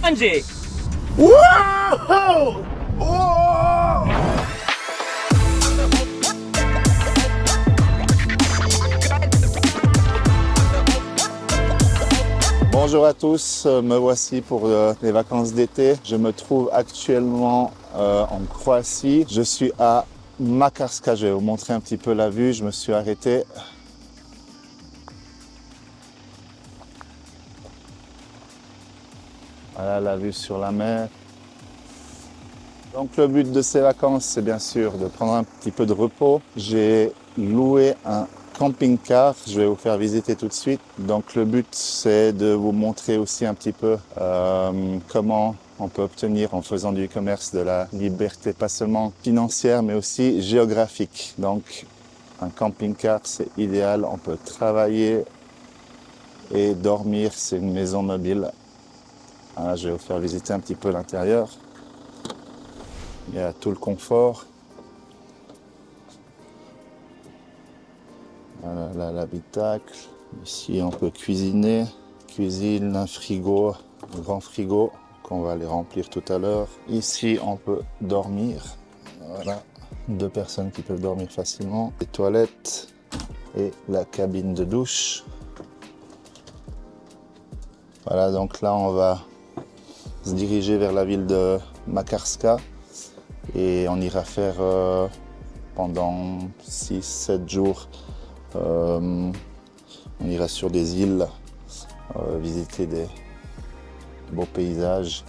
Anjay. Wow! Oh! Bonjour à tous, me voici pour les vacances d'été. Je me trouve actuellement en Croatie. Je suis à Makarska, je vais vous montrer un petit peu la vue. Je me suis arrêté. Voilà la vue sur la mer. Donc le but de ces vacances, c'est bien sûr de prendre un petit peu de repos. J'ai loué un camping-car, je vais vous faire visiter tout de suite. Donc le but, c'est de vous montrer aussi un petit peu comment on peut obtenir en faisant du e-commerce de la liberté, pas seulement financière, mais aussi géographique. Donc un camping-car, c'est idéal, on peut travailler et dormir, c'est une maison mobile. Voilà, je vais vous faire visiter un petit peu l'intérieur. Il y a tout le confort. Voilà l'habitacle. Ici, on peut cuisiner. Cuisine, un frigo, un grand frigo qu'on va aller remplir tout à l'heure. Ici, on peut dormir. Voilà, 2 personnes qui peuvent dormir facilement. Les toilettes et la cabine de douche. Voilà, donc là, on va se diriger vers la ville de Makarska et on ira faire pendant 6-7 jours, on ira sur des îles, visiter des beaux paysages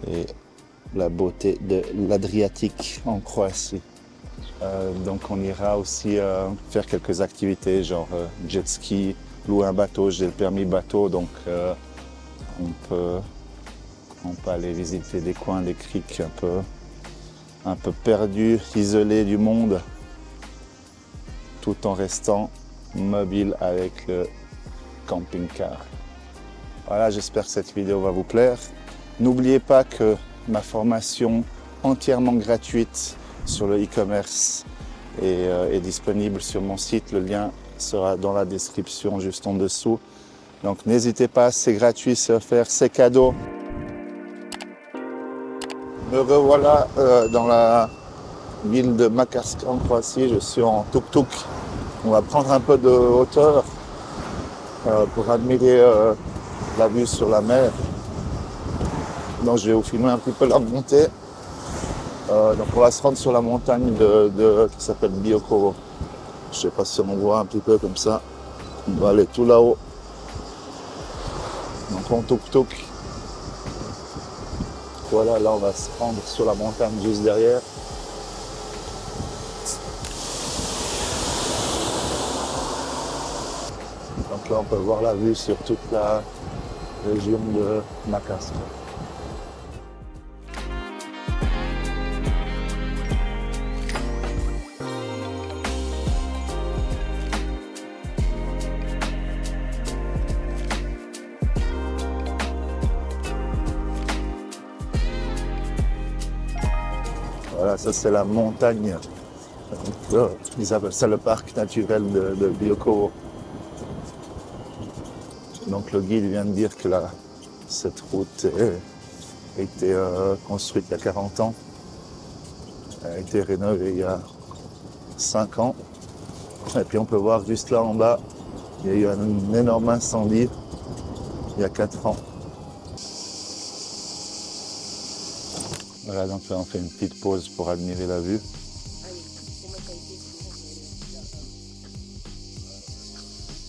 et la beauté de l'Adriatique en Croatie. Donc on ira aussi faire quelques activités genre jet ski, louer un bateau. J'ai le permis bateau, donc on peut aller visiter des coins, des criques un peu perdus, isolés du monde, tout en restant mobile avec le camping-car. Voilà, j'espère que cette vidéo va vous plaire. N'oubliez pas que ma formation entièrement gratuite sur le e-commerce est disponible sur mon site. Le lien sera dans la description juste en dessous. Donc n'hésitez pas, c'est gratuit, c'est offert, c'est cadeau. Me revoilà dans la ville de Makarska en Croatie. Je suis en tuk-tuk. On va prendre un peu de hauteur pour admirer la vue sur la mer. Donc je vais vous filmer un petit peu la montée. Donc on va se rendre sur la montagne qui s'appelle Biokovo. Je ne sais pas si on voit un petit peu comme ça. On va aller tout là-haut. Donc en tuk-tuk. Voilà, là on va se rendre sur la montagne juste derrière. Donc là on peut voir la vue sur toute la région de Makarska. Voilà, ça c'est la montagne. Ils appellent ça le parc naturel de Biokovo. Donc le guide vient de dire que cette route a été construite il y a 40 ans. Elle a été rénovée il y a 5 ans. Et puis on peut voir juste là en bas, il y a eu un énorme incendie il y a 4 ans. Voilà, donc là on fait une petite pause pour admirer la vue.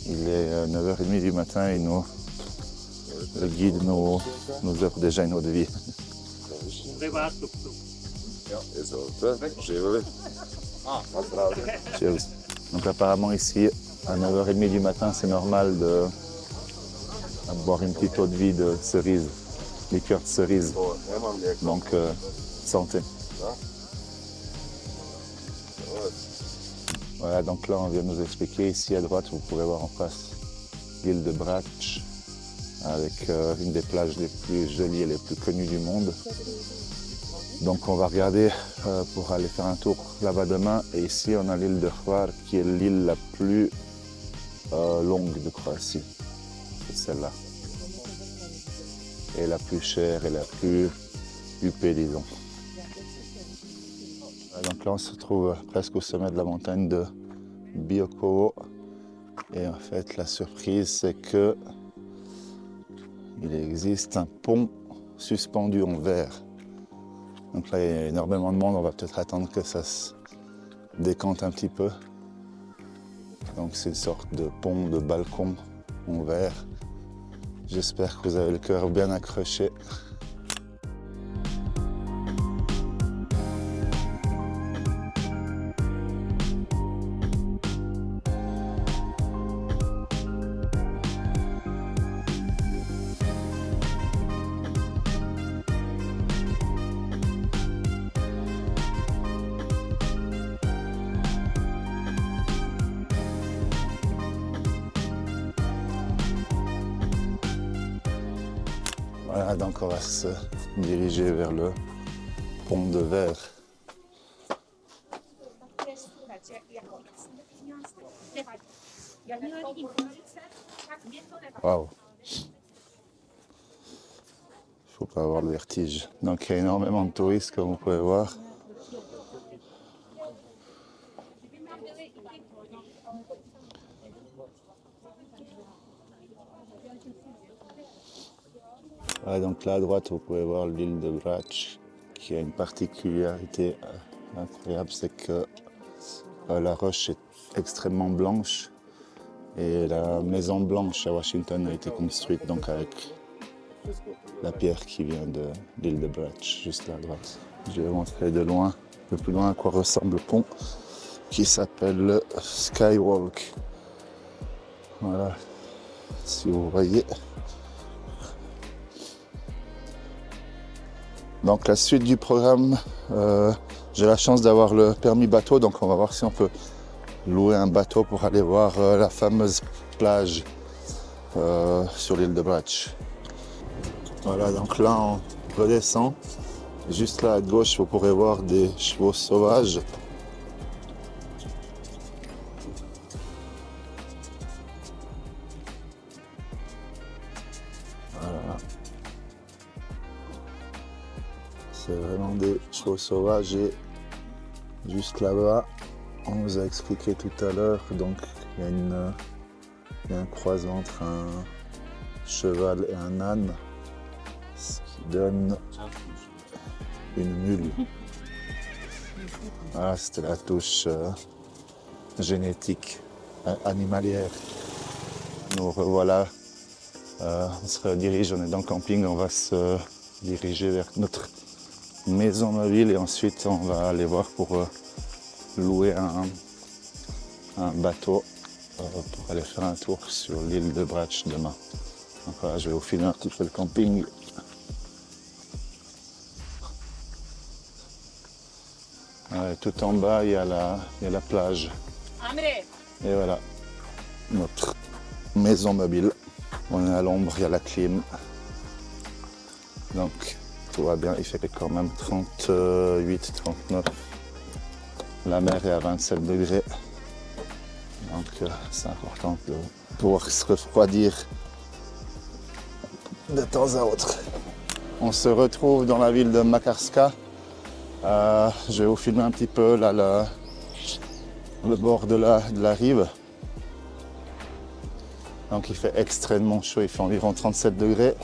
Il est 9h30 du matin et le guide nous offre déjà une eau de vie. Cheers. Donc apparemment ici, à 9h30 du matin, c'est normal de boire une petite eau de vie de cerise, liqueur de cerise. Donc santé. Voilà, donc là on vient nous expliquer, ici à droite vous pourrez voir en face l'île de Brač avec une des plages les plus jolies et les plus connues du monde. Donc on va regarder pour aller faire un tour là-bas demain. Et ici on a l'île de Hvar qui est l'île la plus longue de Croatie. C'est celle-là. et la plus chère et la plus huppée, disons. Donc là, on se trouve presque au sommet de la montagne de Biokovo. Et en fait, la surprise, c'est que il existe un pont suspendu en verre. Donc là, il y a énormément de monde. On va peut-être attendre que ça se décante un petit peu. Donc c'est une sorte de pont, de balcon en verre. J'espère que vous avez le cœur bien accroché. Voilà, donc on va se diriger vers le pont de verre. Waouh! Il ne faut pas avoir le vertige. Donc il y a énormément de touristes comme vous pouvez voir. Voilà, donc là à droite vous pouvez voir l'île de Brač qui a une particularité incroyable, c'est que la roche est extrêmement blanche et la maison blanche à Washington a été construite donc avec la pierre qui vient de l'île de Brač, juste là à droite. Je vais vous montrer de loin, un peu plus loin à quoi ressemble le pont qui s'appelle le Skywalk. Voilà, si vous voyez. Donc la suite du programme, j'ai la chance d'avoir le permis bateau, donc on va voir si on peut louer un bateau pour aller voir la fameuse plage sur l'île de Brač. Voilà, donc là on redescend. Juste là à gauche, vous pourrez voir des chevaux sauvages. Voilà. C'est vraiment des chevaux sauvages et juste là-bas, on nous a expliqué tout à l'heure, donc il y a un croisement entre un cheval et un âne, ce qui donne une mule. Voilà, c'était la touche génétique animalière. Nous revoilà, on se redirige, on est dans le camping, on va se diriger vers notre maison mobile et ensuite on va aller voir pour louer un bateau pour aller faire un tour sur l'île de Brač demain. Donc voilà, je vais vous filmer un petit peu le camping. Ouais, tout en bas, il y a la plage. Et voilà, notre maison mobile. On est à l'ombre, il y a la clim. Donc, tout va bien. Il fait quand même 38, 39. La mer est à 27 degrés. Donc, c'est important de pouvoir se refroidir de temps à autre. On se retrouve dans la ville de Makarska. Je vais vous filmer un petit peu là, le bord de la rive. Donc il fait extrêmement chaud, il fait environ 37 degrés.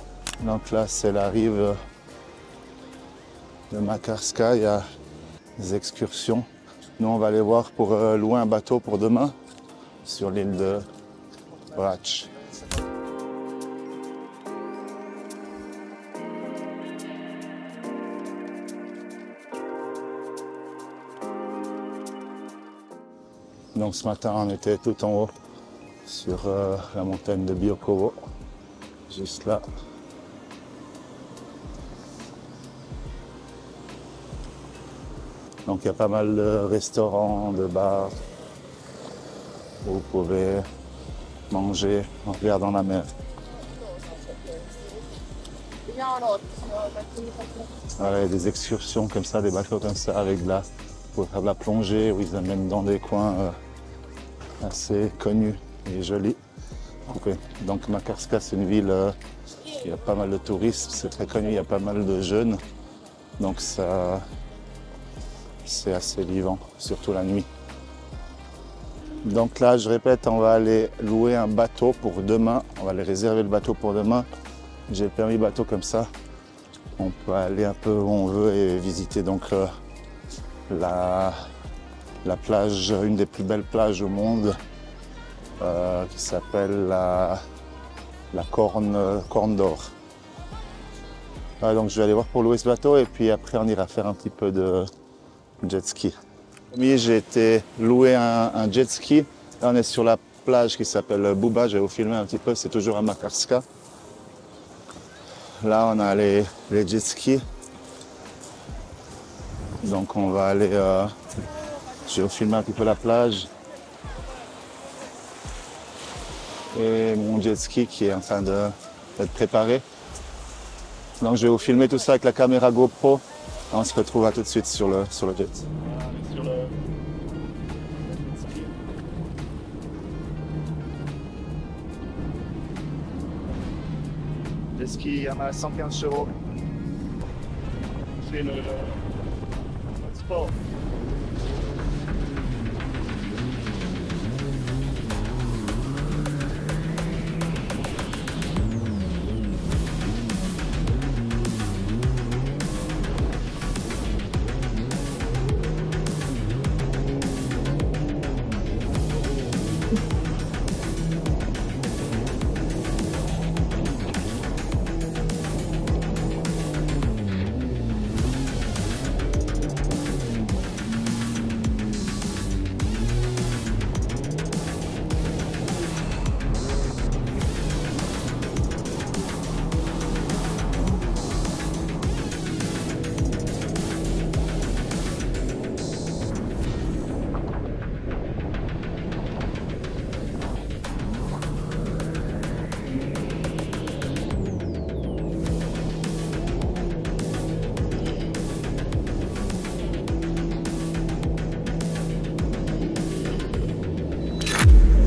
Donc là c'est la rive de Makarska, il y a des excursions. Nous on va aller voir pour louer un bateau pour demain sur l'île de Brač. Donc ce matin on était tout en haut sur la montagne de Biokovo, juste là. Donc il y a pas mal de restaurants, de bars où vous pouvez manger en regardant la mer. Voilà, il y a des excursions comme ça, des bateaux comme ça avec de la, pour faire de la plongée où ils amènent dans des coins assez connus et jolis. Donc Makarska c'est une ville Il y a pas mal de touristes, c'est très connu, il y a pas mal de jeunes. Donc ça, c'est assez vivant, surtout la nuit. Donc là, je répète, on va aller louer un bateau pour demain. On va aller réserver le bateau pour demain. J'ai le permis bateau comme ça. On peut aller un peu où on veut et visiter donc la plage, une des plus belles plages au monde, qui s'appelle la Corne d'Or. Donc je vais aller voir pour louer ce bateau et puis après on ira faire un petit peu de jet ski. J'ai été louer un jet ski. Là on est sur la plage qui s'appelle Buba. Je vais vous filmer un petit peu, c'est toujours à Makarska. Là on a les jet skis. Donc on va aller, je vais vous filmer un petit peu la plage. Et mon jet ski qui est en train d'être préparé. Donc je vais vous filmer tout ça avec la caméra GoPro. On se retrouve tout de suite sur le jet. Le ski, il y en a 115 chevaux. C'est le sport.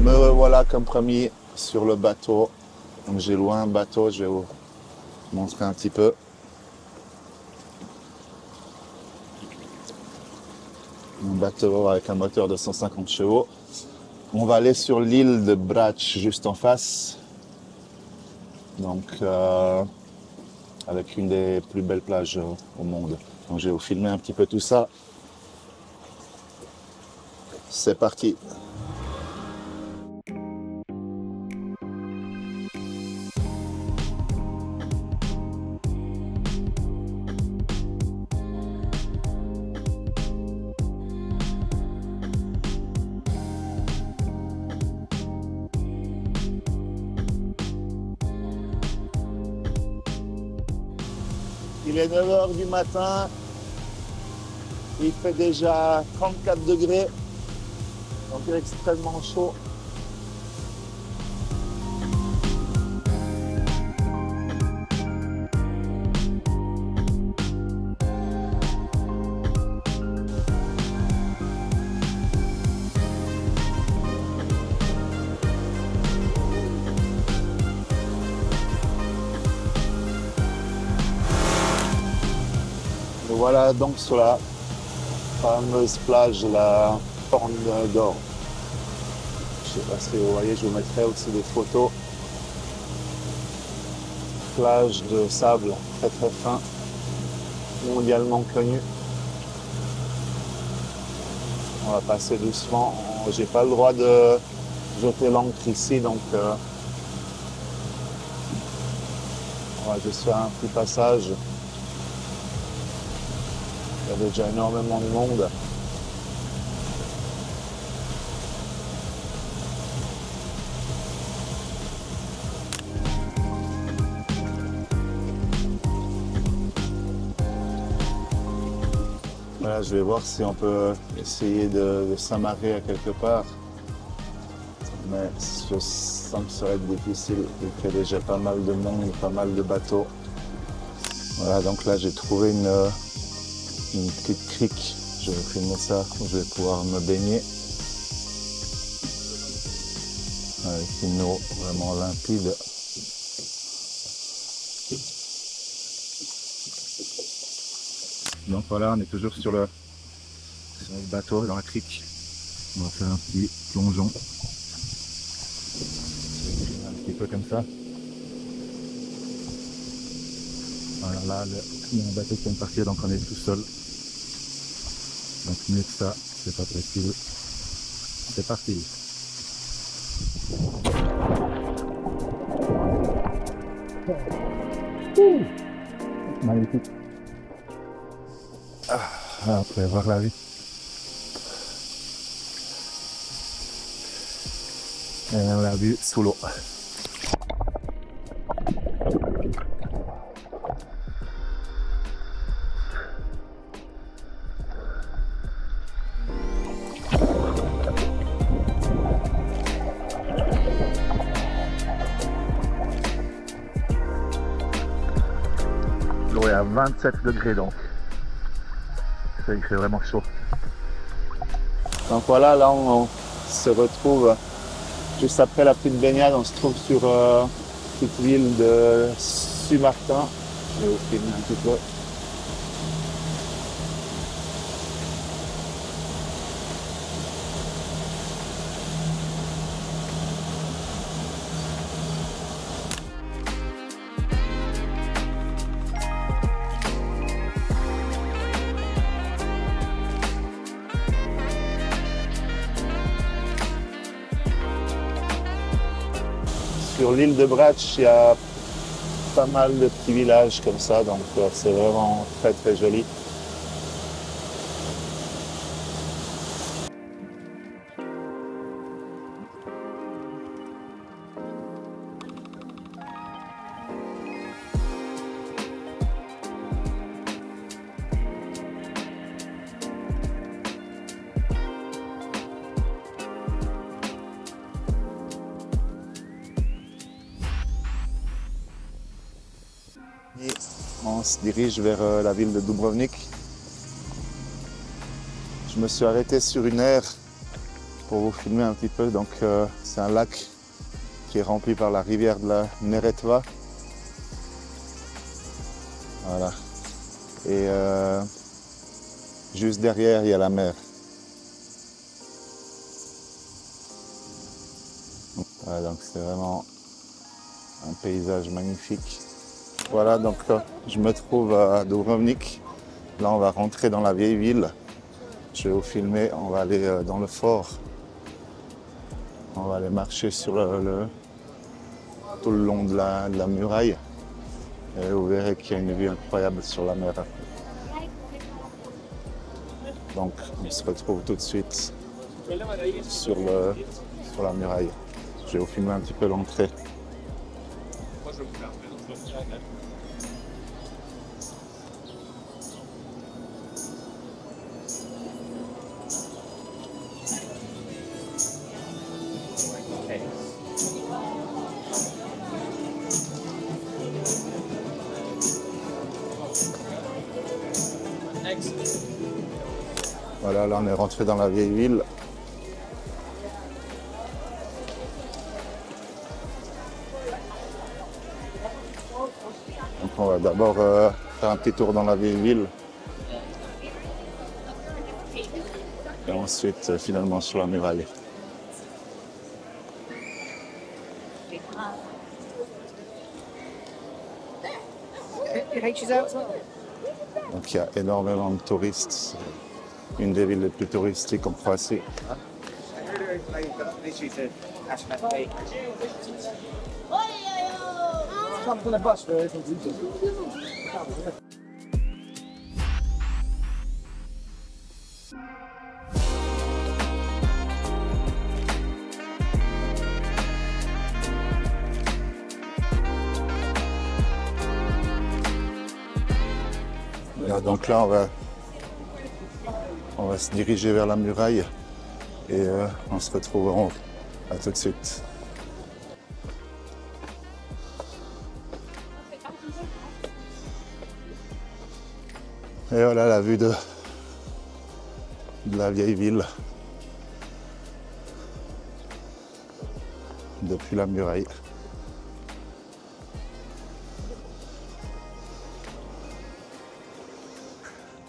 Me revoilà comme promis sur le bateau. Donc j'ai loué un bateau, je vais vous montrer un petit peu. Un bateau avec un moteur de 150 chevaux. On va aller sur l'île de Brač, juste en face. Donc avec une des plus belles plages au monde. Donc je vais vous filmer un petit peu tout ça. C'est parti. Il est 9 h du matin, il fait déjà 34 degrés, donc il est extrêmement chaud. Voilà donc sur la fameuse plage de la Corne d'Or. Je ne sais pas si vous voyez, je vous mettrai aussi des photos. Plage de sable très très fin, mondialement connue. On va passer doucement. J'ai pas le droit de jeter l'ancre ici, donc on va juste faire un petit passage. Il y a déjà énormément de monde. Voilà, je vais voir si on peut essayer de s'amarrer à quelque part. Mais je sens que ça va être difficile. Il y a déjà pas mal de monde, pas mal de bateaux. Voilà, donc là j'ai trouvé une petite crique, je vais filmer ça, je vais pouvoir me baigner avec une eau vraiment limpide. Donc voilà, on est toujours sur le bateau dans la crique. On va faire un petit plongeon. Un petit peu comme ça. Voilà, là, il y a un bateau qui vient de partir, donc on est tout seul. Donc mieux que ça, c'est pas possible. C'est parti. Magnifique. Après voir la vie. Et on l'a vu sous l'eau. L'eau est à 27 degrés donc. Il fait vraiment chaud. Donc voilà, là on se retrouve juste après la petite baignade. On se trouve sur la petite ville de Sumartin. Je vais vous filmer un petit peu. Sur l'île de Brač, il y a pas mal de petits villages comme ça, donc c'est vraiment très très joli. Et on se dirige vers la ville de Dubrovnik. Je me suis arrêté sur une aire pour vous filmer un petit peu. Donc c'est un lac qui est rempli par la rivière de la Neretva. Voilà. Et juste derrière, il y a la mer. Voilà, donc c'est vraiment un paysage magnifique. Voilà, donc je me trouve à Dubrovnik. Là, on va rentrer dans la vieille ville. Je vais vous filmer, on va aller dans le fort. On va aller marcher sur tout le long de la muraille. Et vous verrez qu'il y a une vue incroyable sur la mer. Donc, on se retrouve tout de suite sur la muraille. Je vais vous filmer un petit peu l'entrée. Voilà, là on est rentré dans la vieille ville. Donc on va d'abord faire un petit tour dans la vieille ville. Et ensuite finalement sur la muraille. Donc il y a énormément de touristes. Une des villes les plus touristiques en Croatie. Donc là, on va se diriger vers la muraille et on se retrouve en haut. À tout de suite. Et voilà la vue de la vieille ville depuis la muraille.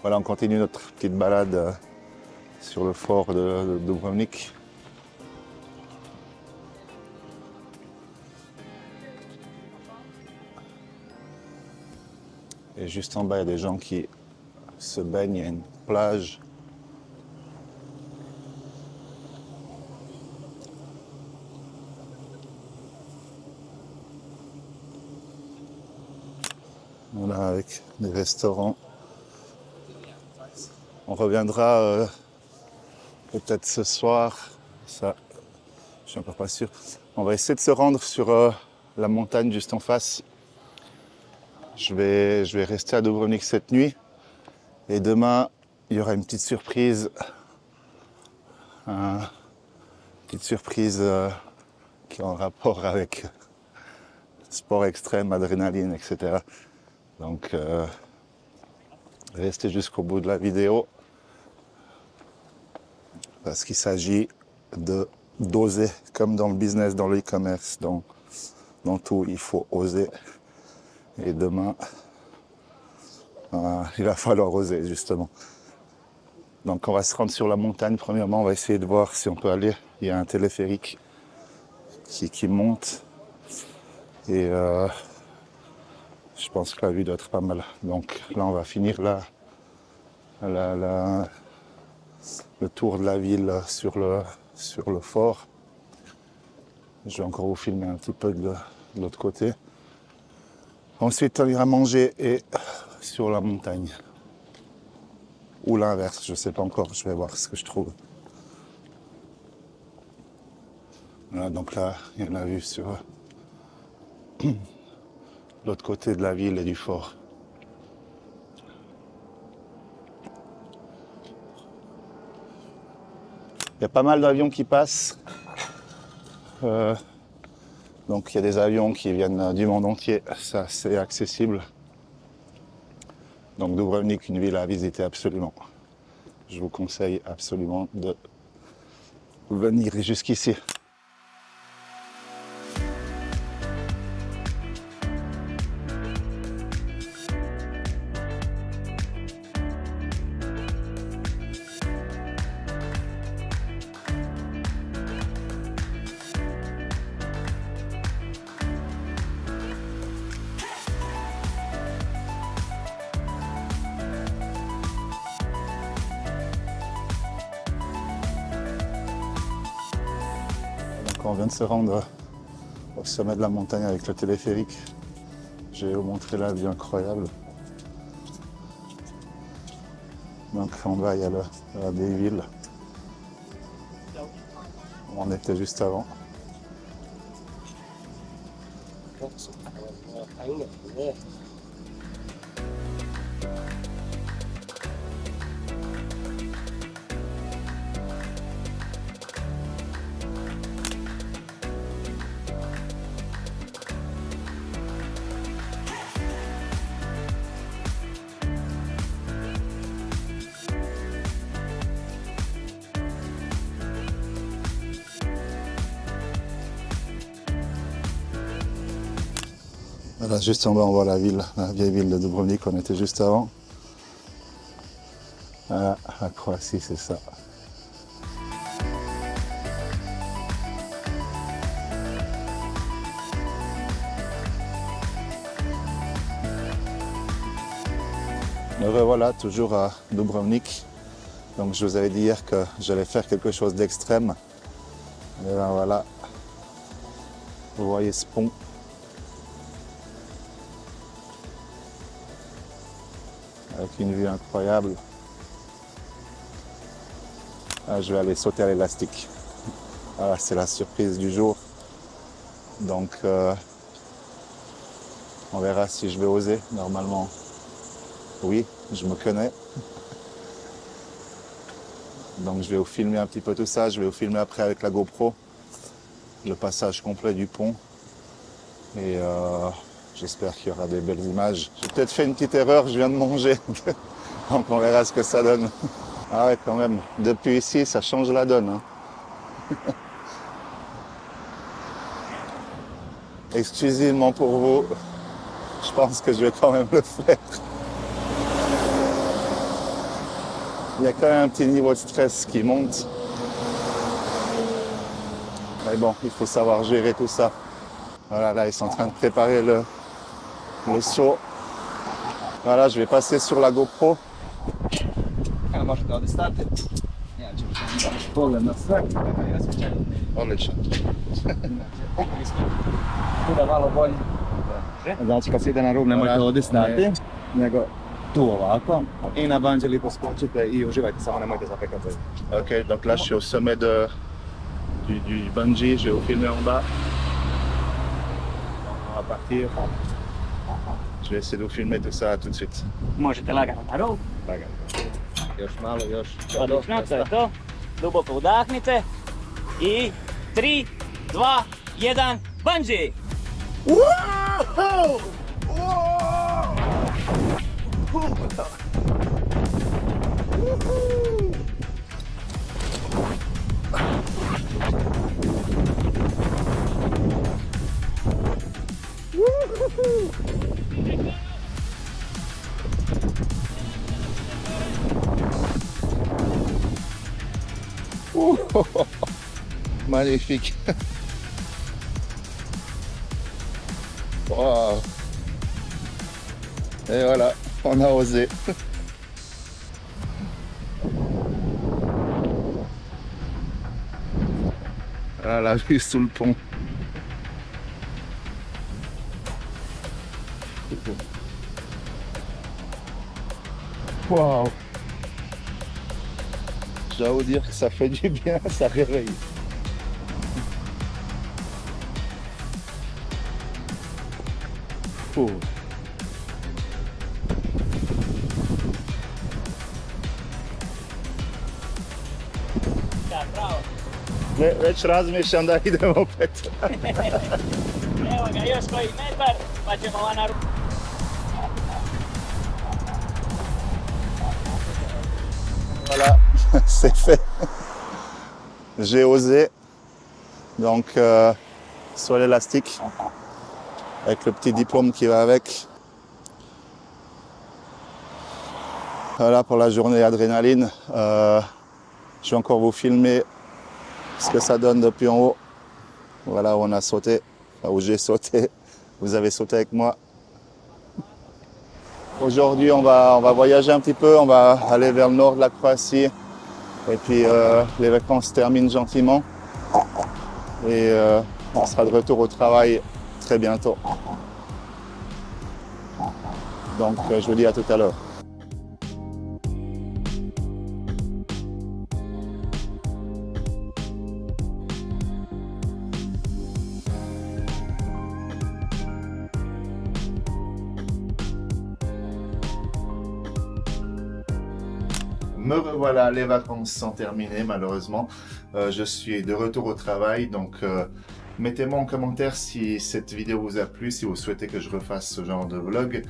Voilà, on continue notre petite balade sur le fort de Dubrovnik. Et juste en bas, il y a des gens qui se baignent, il y a une plage. Voilà, avec des restaurants. On reviendra peut-être ce soir, ça, je suis encore pas sûr. On va essayer de se rendre sur la montagne juste en face. Je vais rester à Dubrovnik cette nuit. Et demain, il y aura une petite surprise. Petite surprise qui est en rapport avec sport extrême, adrénaline, etc. Donc, restez jusqu'au bout de la vidéo. Parce qu'il s'agit d'oser, comme dans le business, dans le e-commerce, dans tout, il faut oser. Et demain, il va falloir oser, justement. Donc on va se rendre sur la montagne. Premièrement, on va essayer de voir si on peut aller. Il y a un téléphérique qui monte. Et je pense que la vue doit être pas mal. Donc là, on va finir le tour de la ville sur le fort. Je vais encore vous filmer un petit peu de l'autre côté. Ensuite, on ira manger et sur la montagne. Ou l'inverse, je ne sais pas encore, je vais voir ce que je trouve. Voilà, donc là, il y a la vue sur l'autre côté de la ville et du fort. Il y a pas mal d'avions qui passent. Donc il y a des avions qui viennent du monde entier, ça c'est accessible. Donc Dubrovnik, une ville à visiter absolument. Je vous conseille absolument de venir jusqu'ici. On vient de se rendre au sommet de la montagne avec le téléphérique. Je vais vous montrer la vue incroyable. Donc en bas, il y a la vieille ville. On était juste avant. Voilà, juste en bas, on voit la ville, la vieille ville de Dubrovnik, on était juste avant. Voilà, la Croatie, c'est ça. Me revoilà toujours à Dubrovnik. Donc je vous avais dit hier que j'allais faire quelque chose d'extrême. Et ben voilà, vous voyez ce pont. Avec une vue incroyable. Ah, je vais aller sauter à l'élastique. Voilà, c'est la surprise du jour. Donc, on verra si je vais oser. Normalement, oui, je me connais. Donc, je vais vous filmer un petit peu tout ça. Je vais vous filmer après avec la GoPro le passage complet du pont. Et j'espère qu'il y aura des belles images. J'ai peut-être fait une petite erreur, je viens de manger. Donc on verra ce que ça donne. Ah ouais, quand même, depuis ici, ça change la donne. Hein. Exclusivement pour vous, je pense que je vais quand même le faire. il y a quand même un petit niveau de stress qui monte. Mais bon, il faut savoir gérer tout ça. Voilà, là, ils sont en train de préparer le saut. Voilà, je vais passer sur la GoPro. Odlično. Znači kad se ide na rub nemojte ovdje stati, nego tu ovako i na bungee poskočite i uživajte, samo nemojte zapekati. Ok, donc là je suis au sommet du bungee, je vais vous filmer en bas. On va partir. Je vais essayer de vous filmer tout ça tout de suite. Možete lagano na rub. Lagano. Još malo, još. Odlično, to je to. Duboko udahnite. I 3, 2, 1, bungee! Wow! Magnifique. Wow. Et voilà, on a osé. Ah, la vue sous le pont. Wow. Je dois vous dire que ça fait du bien, ça réveille. Oh. Da, bravo. Već razmišljam da idemo opet. Evo ga, još koji metar, pa ćemo na rub. Voilà, c'est fait. J'ai osé. Donc, sur l'élastique, avec le petit diplôme qui va avec. Voilà pour la journée adrénaline. Je vais encore vous filmer ce que ça donne depuis en haut. Voilà où on a sauté, où j'ai sauté. Vous avez sauté avec moi. Aujourd'hui, on va voyager un petit peu. On va aller vers le nord de la Croatie. Et puis, les vacances se terminent gentiment. Et on sera de retour au travail très bientôt. Donc, je vous dis à tout à l'heure. Me revoilà, les vacances sont terminées malheureusement. Je suis de retour au travail, donc mettez-moi en commentaire si cette vidéo vous a plu, si vous souhaitez que je refasse ce genre de vlog.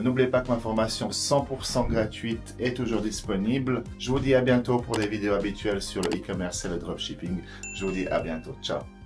N'oubliez pas que ma formation 100% gratuite est toujours disponible. Je vous dis à bientôt pour des vidéos habituelles sur le e-commerce et le dropshipping. Je vous dis à bientôt. Ciao.